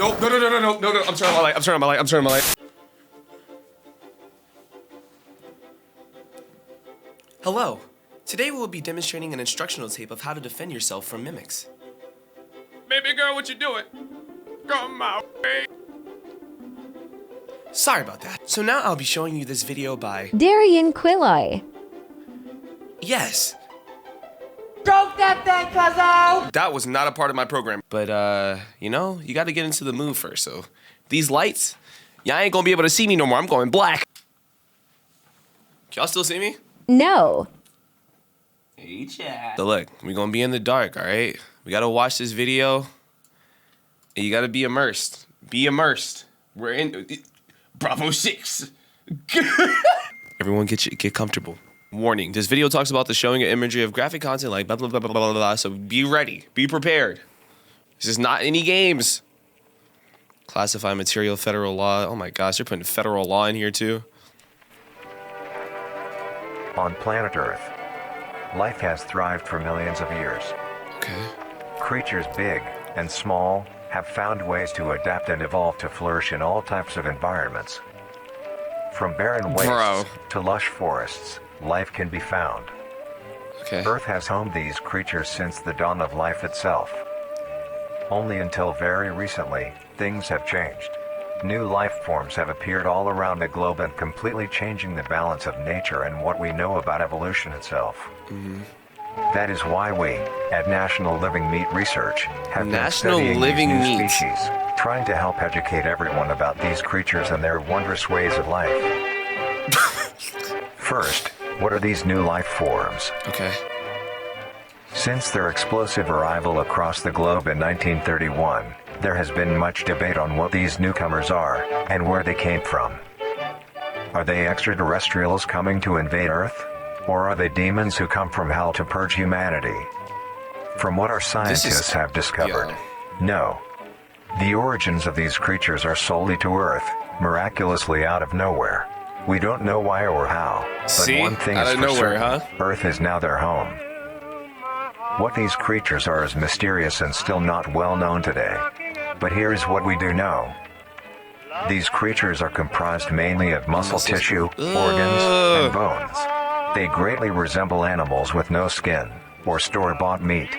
No, no, no, no, no, no, no, no. I'm turning my light. I'm turning my light. I'm turning my light. Hello. Today we'll be demonstrating an instructional tape of how to defend yourself from mimics. Baby girl, what you doing? Come my way. Sorry about that. So now I'll be showing you this video by Darian Quilloy. Yes. Stroke that thing, cuzzo! That was not a part of my program. But, you know, you gotta get into the mood first, so. These lights, y'all ain't gonna be able to see me no more. I'm going black. Y'all still see me? No. Hey, chat. So look, we're gonna be in the dark, all right? We gotta watch this video, and you gotta be immersed. Be immersed. We're in Bravo 6. Everyone get comfortable. Warning, this video talks about the showing of imagery of graphic content like blah, blah, blah, blah, blah, blah, so be ready, be prepared. This is not any games. Classified material, federal law. Oh my gosh, they're putting federal law in here too. On planet Earth, life has thrived for millions of years. Okay. Creatures big and small have found ways to adapt and evolve to flourish in all types of environments. From barren wastes to lush forests, life can be found. Okay. Earth has homed these creatures since the dawn of life itself. Only until very recently, things have changed. New life forms have appeared all around the globe and completely changing the balance of nature and what we know about evolution itself. That is why we, at National Living Meat Research, have been studying these new species, trying to help educate everyone about these creatures and their wondrous ways of life. First, what are these new life forms? Okay. Since their explosive arrival across the globe in 1931, there has been much debate on what these newcomers are and where they came from. Are they extraterrestrials coming to invade Earth? Or are they demons who come from hell to purge humanity? From what our scientists have discovered, no. The origins of these creatures are solely to Earth, miraculously out of nowhere. We don't know why or how, but one thing is for certain, Earth is now their home. What these creatures are is mysterious and still not well known today. But here is what we do know. These creatures are comprised mainly of muscle tissue, organs, and bones. They greatly resemble animals with no skin, or store-bought meat.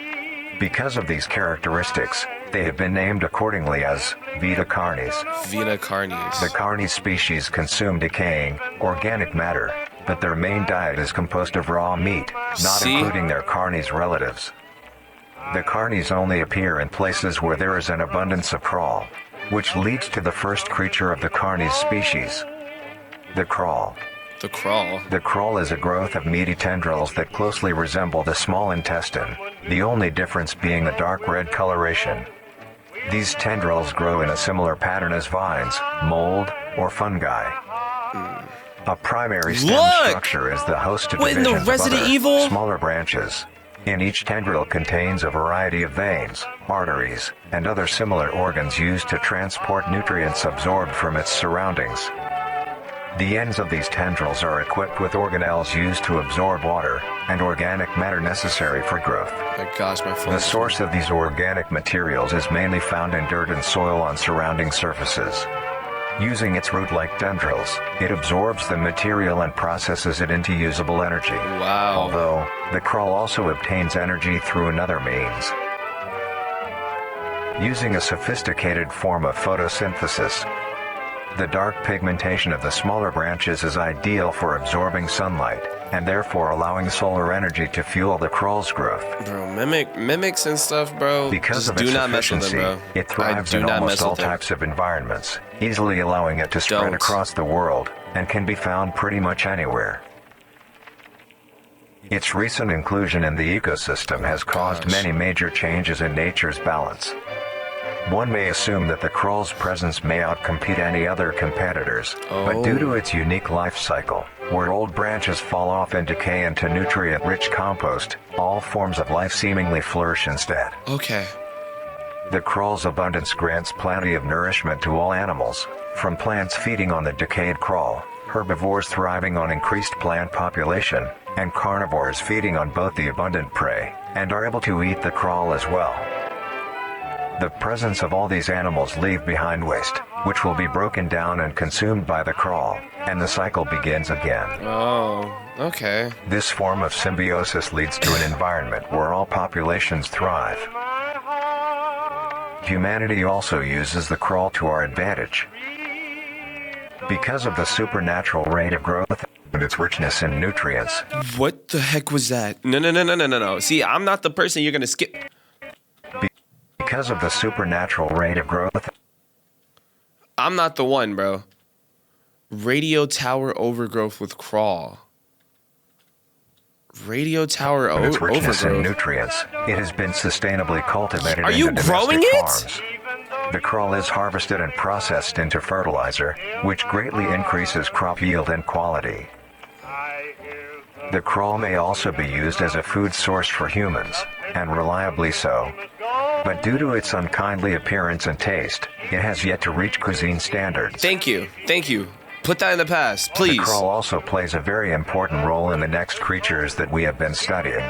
Because of these characteristics, they have been named accordingly as Vita Carnis. Vita Carnis. The Carnis species consume decaying, organic matter, but their main diet is composed of raw meat, not including their Carnis relatives. The Carnis only appear in places where there is an abundance of crawl, which leads to the first creature of the Carnis species, the crawl. The crawl? The crawl is a growth of meaty tendrils that closely resemble the small intestine, the only difference being the dark red coloration. These tendrils grow in a similar pattern as vines, mold, or fungi. A primary stem structure is the hosted division of other, smaller branches. And each tendril contains a variety of veins, arteries, and other similar organs used to transport nutrients absorbed from its surroundings. The ends of these tendrils are equipped with organelles used to absorb water and organic matter necessary for growth. My gosh, my phone. The source of these organic materials is mainly found in dirt and soil on surrounding surfaces. Using its root-like tendrils, it absorbs the material and processes it into usable energy. Wow. Although, the crawl also obtains energy through another means. Using a sophisticated form of photosynthesis, the dark pigmentation of the smaller branches is ideal for absorbing sunlight, and therefore allowing solar energy to fuel the crawl's growth. Bro, mimics and stuff, bro. Because of its efficiency, it thrives in almost all types of environments, easily allowing it to spread across the world, and can be found pretty much anywhere. Its recent inclusion in the ecosystem has caused many major changes in nature's balance. One may assume that the crawl's presence may outcompete any other competitors, but due to its unique life cycle, where old branches fall off and decay into nutrient-rich compost, all forms of life seemingly flourish instead. Okay. The crawl's abundance grants plenty of nourishment to all animals, from plants feeding on the decayed crawl, herbivores thriving on increased plant population, and carnivores feeding on both the abundant prey, and are able to eat the crawl as well. The presence of all these animals leave behind waste, which will be broken down and consumed by the crawl, and the cycle begins again. Oh, okay. This form of symbiosis leads to an environment where all populations thrive. Humanity also uses the crawl to our advantage. Because of the supernatural rate of growth and its richness in nutrients. What the heck was that? No. See, I'm not the person you're gonna skip. Because of the supernatural rate of growth. I'm not the one, bro. Radio tower overgrowth with crawl. Radio tower Its richness in overgrowth. nutrients, it has been sustainably cultivated. Are you into growing domestic it? farms. The crawl is harvested and processed into fertilizer, which greatly increases crop yield and quality. The crawl may also be used as a food source for humans, and reliably so. But due to its unkindly appearance and taste, it has yet to reach cuisine standards. Thank you. Put that in the past, please. The crawl also plays a very important role in the next creatures that we have been studying.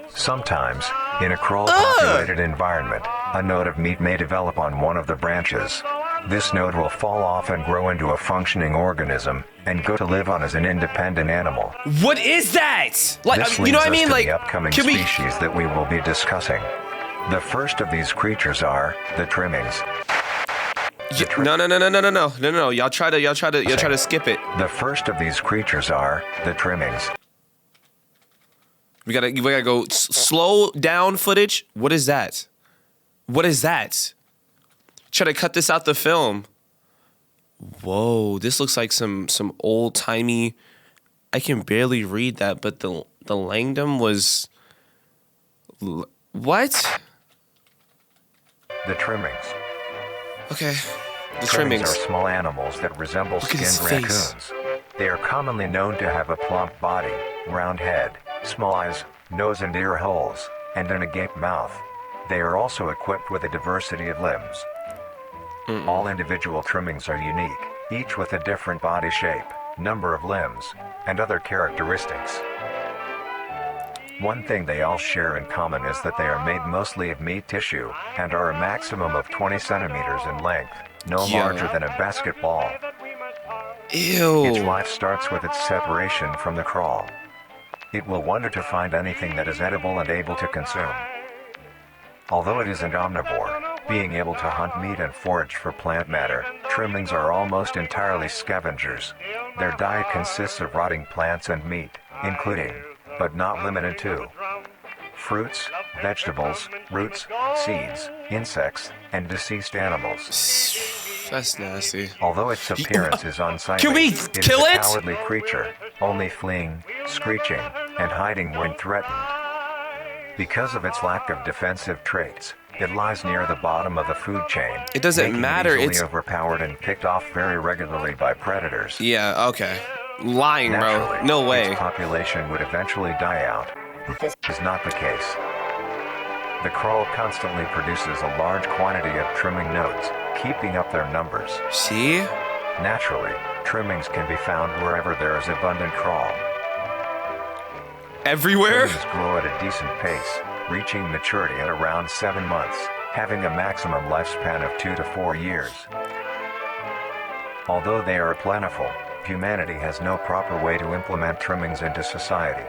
Sometimes, in a crawl-populated environment, a node of meat may develop on one of the branches. This node will fall off and grow into a functioning organism, and go to live on as an independent animal. What is that? Like, This you know what I leads us mean? to Like, the upcoming can we? species that we will be discussing. The first of these creatures are the Trimmings. No. Y'all try to skip it. The first of these creatures are the Trimmings. We gotta go slow down footage. What is that? Try to cut this out the film. Whoa, this looks like some old timey. I can barely read that, but the Langdom was what? The Trimmings. Okay, the Trimmings Trimmings. are small animals that resemble Look at his skinned face. raccoons. They are commonly known to have a plump body, round head, small eyes, nose and ear holes, and an agape mouth. They are also equipped with a diversity of limbs. All individual trimmings are unique, each with a different body shape, number of limbs, and other characteristics. One thing they all share in common is that they are made mostly of meat tissue, and are a maximum of 20 centimeters in length, no Yeah. larger than a basketball. Ew. Its life starts with its separation from the crawl. It will wonder to find anything that is edible and able to consume. Although it is an omnivore, being able to hunt meat and forage for plant matter, trimmings are almost entirely scavengers. Their diet consists of rotting plants and meat, including, but not limited to, fruits, vegetables, roots, seeds, insects, and deceased animals. That's nasty. Although its appearance is unsightly, Can we it kill is a it? cowardly creature, only fleeing, screeching, and hiding when threatened. Because of its lack of defensive traits, it lies near the bottom of the food chain. It doesn't making matter, It easily it's- overpowered and picked off very regularly by predators. Yeah. Okay. Lying, bro. Naturally, No way. its population would eventually die out. This is not the case. The crawl constantly produces a large quantity of trimming nodes, keeping up their numbers. See? Naturally, trimmings can be found wherever there is abundant crawl. Everywhere? Trimmings grow at a decent pace, reaching maturity at around 7 months, having a maximum lifespan of 2 to 4 years. Although they are plentiful, humanity has no proper way to implement trimmings into society.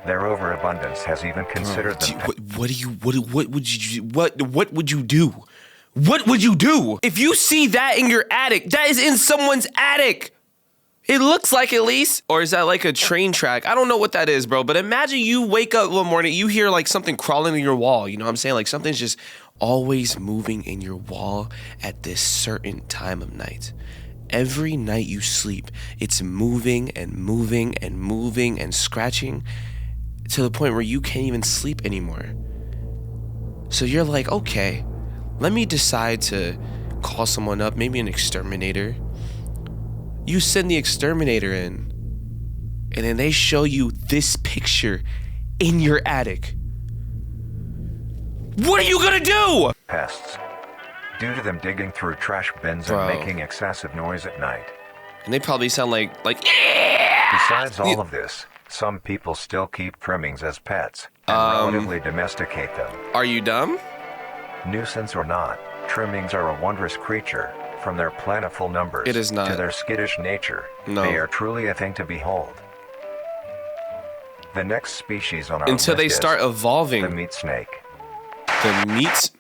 Their overabundance has even considered them. What would you do? What would you do? If you see that in your attic, that is in someone's attic. It looks like, at least. Or is that like a train track? I don't know what that is, bro. But imagine you wake up one morning, you hear like something crawling in your wall. You know what I'm saying? Like something's just always moving in your wall at this certain time of night. Every night you sleep, it's moving and moving and moving and scratching to the point where you can't even sleep anymore. So you're like, okay, let me decide to call someone up, maybe an exterminator. You send the exterminator in, and then they show you this picture in your attic. What are you gonna do? Pests. Due to them digging through trash bins Bro. and making excessive noise at night. And they probably sound like Besides all of this, some people still keep trimmings as pets and relatively domesticate them. Are you dumb? Nuisance or not, trimmings are a wondrous creature. From their plentiful numbers It is not. to their skittish nature, No. they are truly a thing to behold. The next species on our Until list they is start evolving. the meat snake. The meats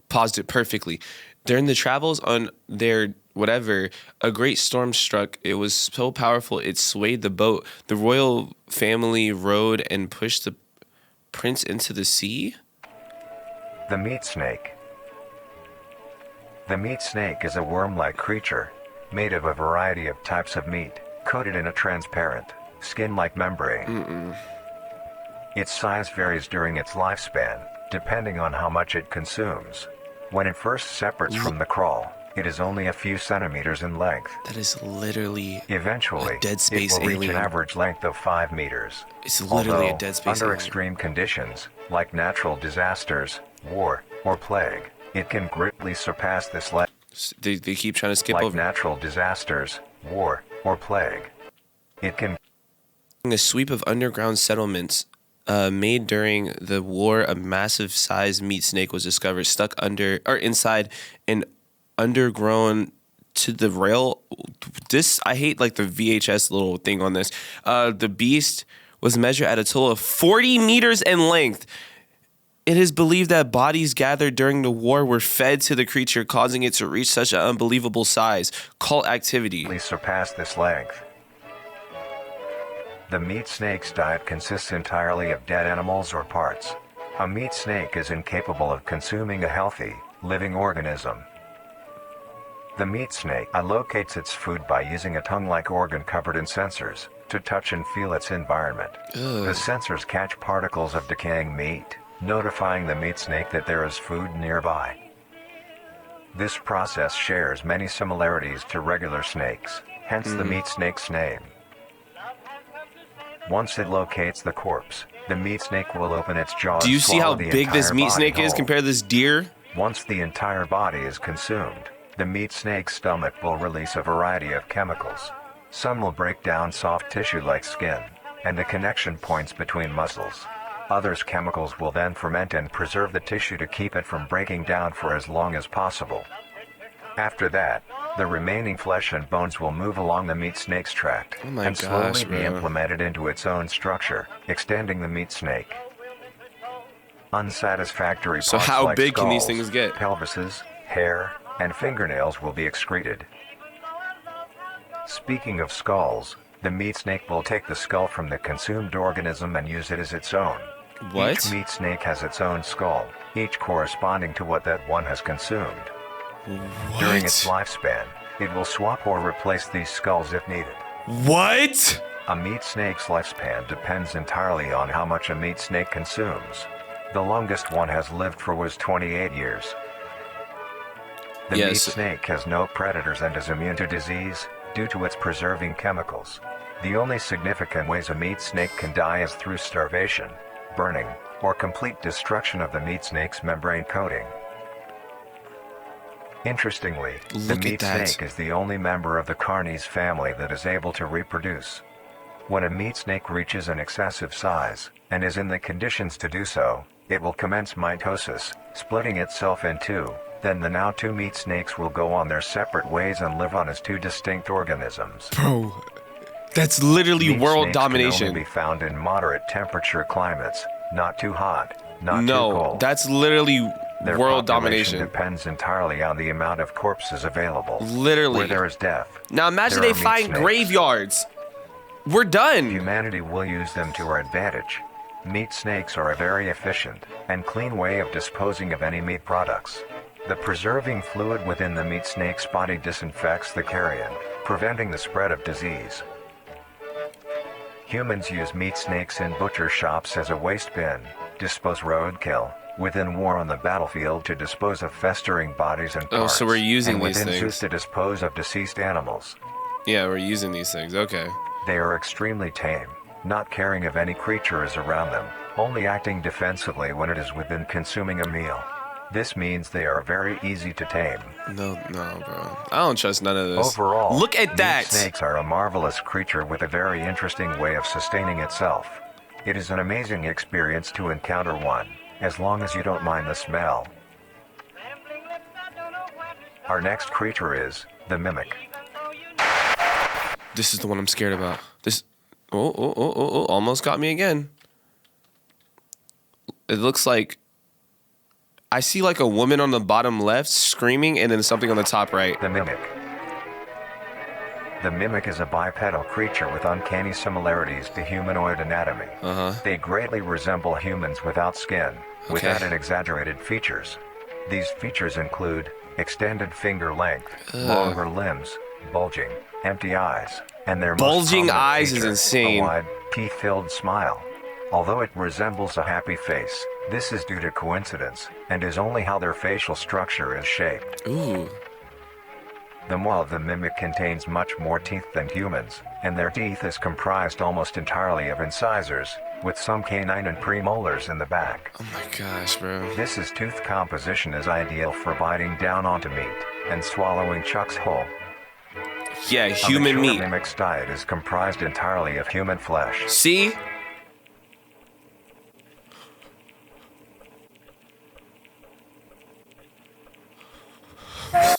paused it perfectly. During the travels on their whatever, a great storm struck. It was so powerful it swayed the boat. The royal family rowed and pushed the prince into the sea. The meat snake. The meat snake is a worm-like creature, made of a variety of types of meat, coated in a transparent, skin-like membrane. Its size varies during its lifespan, depending on how much it consumes. When it first separates from the crawl, it is only a few centimeters in length. That is literally Eventually, a Dead Space it will reach alien. an average length of 5 meters. It's literally Although, a Dead Space under alien. extreme conditions, like natural disasters, war, or plague, it can greatly surpass this length. They keep trying to skip Like over. natural disasters, war, or plague. It can A sweep of underground settlements made during the war, a massive sized meat snake was discovered stuck under or inside an undergrown to the rail. This I hate like the VHS little thing on this. The beast was measured at a total of 40 meters in length. It is believed that bodies gathered during the war were fed to the creature, causing it to reach such an unbelievable size. Cult activity. surpass this length. The meat snake's diet consists entirely of dead animals or parts. A meat snake is incapable of consuming a healthy, living organism. The meat snake allocates its food by using a tongue-like organ covered in sensors to touch and feel its environment. The sensors catch particles of decaying meat, notifying the meat snake that there is food nearby. This process shares many similarities to regular snakes, hence the meat snake's name. Once it locates the corpse, the meat snake will open its jaws. Do you see how swallow the big this entire meat body snake is whole. compared to this deer? Once the entire body is consumed, the meat snake's stomach will release a variety of chemicals. Some will break down soft tissue like skin, and the connection points between muscles. Others chemicals will then ferment and preserve the tissue to keep it from breaking down for as long as possible. After that, the remaining flesh and bones will move along the meat snake's tract Oh my and slowly gosh, be bro. implemented into its own structure, extending the meat snake. Unsatisfactory So parts how like big can these skulls, things get? pelvises, hair, and fingernails will be excreted. Speaking of skulls, the meat snake will take the skull from the consumed organism and use it as its own. What? Each meat snake has its own skull, each corresponding to what that one has consumed. During its lifespan, it will swap or replace these skulls if needed. What? A meat snake's lifespan depends entirely on how much a meat snake consumes. The longest one has lived for was 28 years. The meat Yes. snake has no predators and is immune to disease due to its preserving chemicals. The only significant ways a meat snake can die is through starvation, burning, or complete destruction of the meat snake's membrane coating. Interestingly, the Look at meat that. snake is the only member of the Carnis family that is able to reproduce. When a meat snake reaches an excessive size, and is in the conditions to do so, it will commence mitosis, splitting itself in two. Then the now two meat snakes will go on their separate ways and live on as two distinct organisms. Bro, that's literally Meat world snakes can domination. only be found in moderate temperature climates, not too hot, not too No, cold. that's literally Their world population domination. depends entirely on the amount of corpses available. Literally. Where there is death, Now imagine there they are meat find snakes. graveyards. We're done. Humanity will use them to our advantage. Meat snakes are a very efficient and clean way of disposing of any meat products. The preserving fluid within the meat snake's body disinfects the carrion, preventing the spread of disease. Humans use meat snakes in butcher shops as a waste bin, dispose roadkill, within war on the battlefield to dispose of festering bodies and Oh, parts, so we're using and these within things. zoos to dispose of deceased animals. Yeah, we're using these things. Okay. They are extremely tame, not caring if any creature is around them, only acting defensively when it is within consuming a meal. This means they are very easy to tame. No, bro. I don't trust none of this. Overall, Look at meat that. snakes are a marvelous creature with a very interesting way of sustaining itself. It is an amazing experience to encounter one, as long as you don't mind the smell. Our next creature is the mimic. This is the one I'm scared about. This, almost got me again. It looks like I see like a woman on the bottom left screaming and then something on the top right. The mimic. The mimic is a bipedal creature with uncanny similarities to humanoid anatomy. They greatly resemble humans without skin, with added exaggerated features. These features include extended finger length, longer limbs, bulging, empty eyes, and their bulging most eyes feature, is insane. A wide, teeth-filled smile. Although it resembles a happy face, this is due to coincidence, and is only how their facial structure is shaped. Ooh. The maw of the mimic contains much more teeth than humans, and their teeth is comprised almost entirely of incisors, with some canine and premolars in the back. Oh my gosh, bro. This tooth composition is ideal for biting down onto meat and swallowing Chuck's whole. Yeah, human meat. A mimic's diet is comprised entirely of human flesh. See?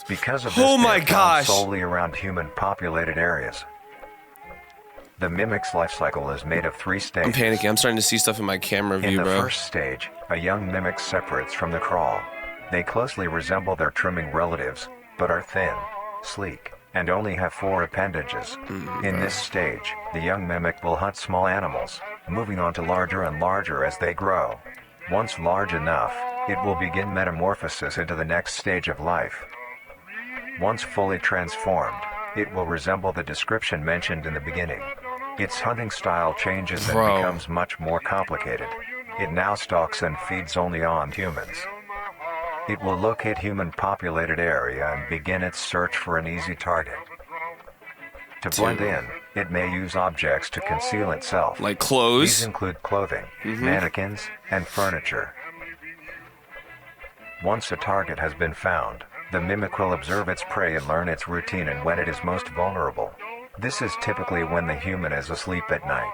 Because of this, oh my they're found gosh, solely around human populated areas. The mimic's life cycle is made of 3 stages. I'm panicking. I'm starting to see stuff in my camera view, bro. In the first stage, a young mimic separates from the crawl. They closely resemble their trimming relatives, but are thin, sleek, and only have 4 appendages. In this stage, the young mimic will hunt small animals, moving on to larger and larger as they grow. Once large enough, it will begin metamorphosis into the next stage of life. Once fully transformed, it will resemble the description mentioned in the beginning. Its hunting style changes and becomes much more complicated. It now stalks and feeds only on humans. It will locate human-populated area and begin its search for an easy target. To blend in, it may use objects to conceal itself. Like clothes? These include clothing, mannequins, and furniture. Once a target has been found, the mimic will observe its prey and learn its routine and when it is most vulnerable. This is typically when the human is asleep at night.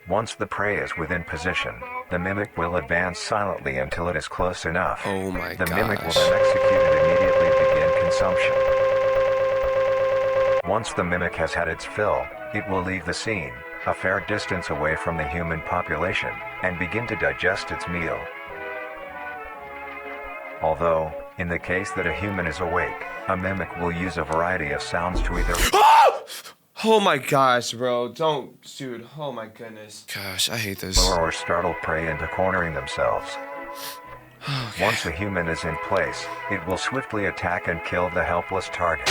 Once the prey is within position, the mimic will advance silently until it is close enough. Oh my gosh. The mimic will then execute and immediately begin consumption. Once the mimic has had its fill, it will leave the scene, a fair distance away from the human population, and begin to digest its meal. Although, in the case that a human is awake, a mimic will use a variety of sounds to either... Oh my gosh, bro. Don't, dude. Oh my goodness. Gosh, I hate this. Lure or startle prey into cornering themselves. Okay. Once a human is in place, it will swiftly attack and kill the helpless target.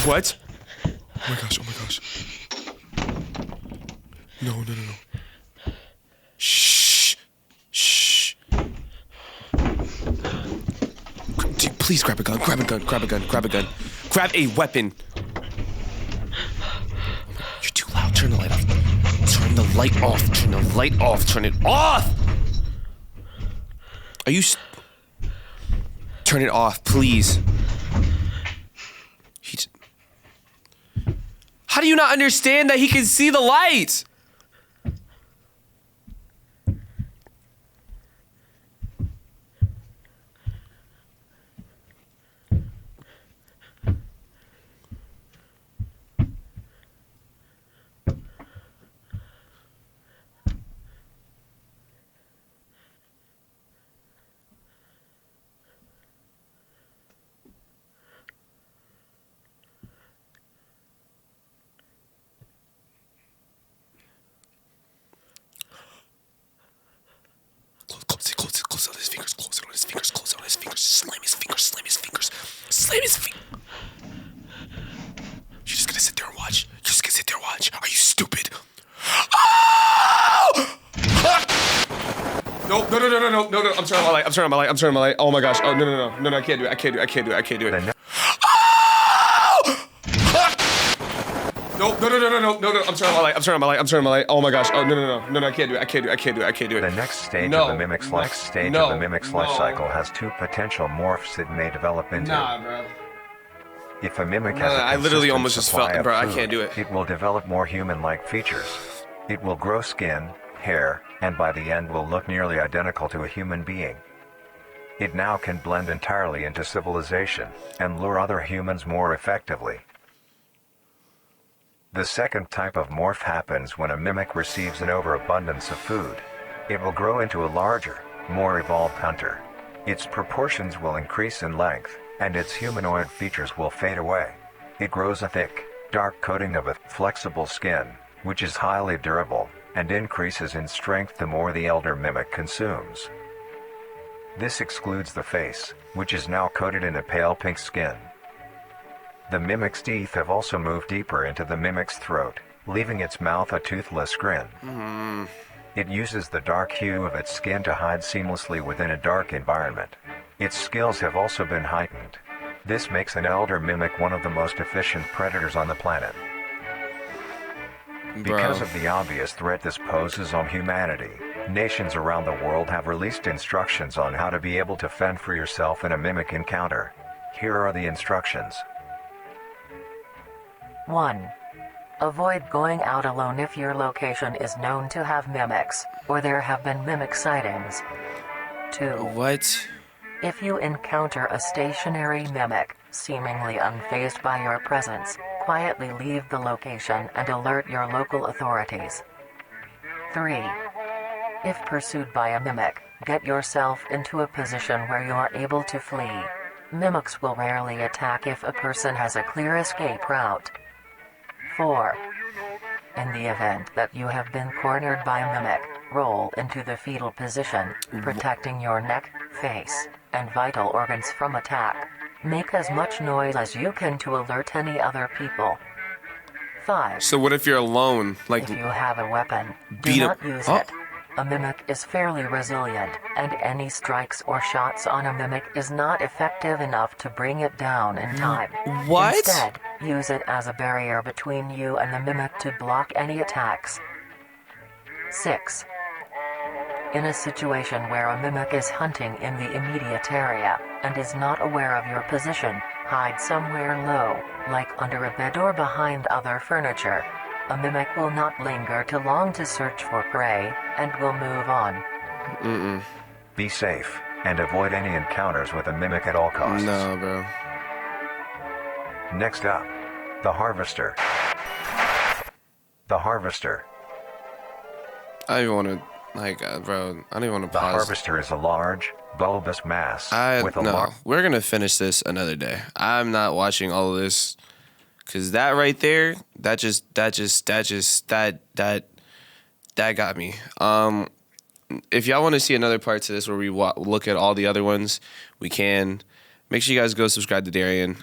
What? Oh my gosh, oh my gosh. No. Shh. Dude, please grab a gun. Grab a weapon. You're too loud. Turn the light off. Turn it off. Are you... Turn it off, please. How do you not understand that he can see the light? Close on his fingers. Slam his fingers. You're just gonna sit there and watch. Are you stupid? Oh! No. I'm turning my light. Oh my gosh. Oh, no. I can't do it. No. I'm turning my light. Oh my gosh. Oh, no. I can't do it. The next stage of the mimic's life cycle has 2 potential morphs it may develop into. Nah, bro. If a mimic has a I literally almost just felt, food, bro, I can't do it. It will develop more human-like features. It will grow skin, hair, and by the end will look nearly identical to a human being. It now can blend entirely into civilization and lure other humans more effectively. The second type of morph happens when a mimic receives an overabundance of food. It will grow into a larger, more evolved hunter. Its proportions will increase in length, and its humanoid features will fade away. It grows a thick, dark coating of a flexible skin, which is highly durable, and increases in strength the more the elder mimic consumes. This excludes the face, which is now coated in a pale pink skin. The mimic's teeth have also moved deeper into the mimic's throat, leaving its mouth a toothless grin. It uses the dark hue of its skin to hide seamlessly within a dark environment. Its skills have also been heightened. This makes an elder mimic one of the most efficient predators on the planet. Because of the obvious threat this poses on humanity, nations around the world have released instructions on how to be able to fend for yourself in a mimic encounter. Here are the instructions. 1. Avoid going out alone if your location is known to have mimics, or there have been mimic sightings. 2. What? If you encounter a stationary mimic, seemingly unfazed by your presence, quietly leave the location and alert your local authorities. 3. If pursued by a mimic, get yourself into a position where you are able to flee. Mimics will rarely attack if a person has a clear escape route. 4. In the event that you have been cornered by a mimic, roll into the fetal position, protecting your neck, face, and vital organs from attack. Make as much noise as you can to alert any other people. 5. So what if you're alone? Like, If you have a weapon, do beat not up. use Oh. it. A mimic is fairly resilient, and any strikes or shots on a mimic is not effective enough to bring it down in time. What? Instead, use it as a barrier between you and the mimic to block any attacks. 6. In a situation where a mimic is hunting in the immediate area, and is not aware of your position, hide somewhere low, like under a bed or behind other furniture. A mimic will not linger too long to search for prey, and will move on. Be safe, and avoid any encounters with a mimic at all costs. No, bro. Next up, the Harvester. The Harvester. I don't even want to, bro, I don't even want to The pause. Harvester is a large, bulbous mass with a No, we're going to finish this another day. I'm not watching all of this. Because that right there, that got me. If y'all want to see another part to this where we look at all the other ones, we can. Make sure you guys go subscribe to Darian.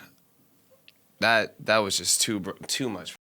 That was just too much.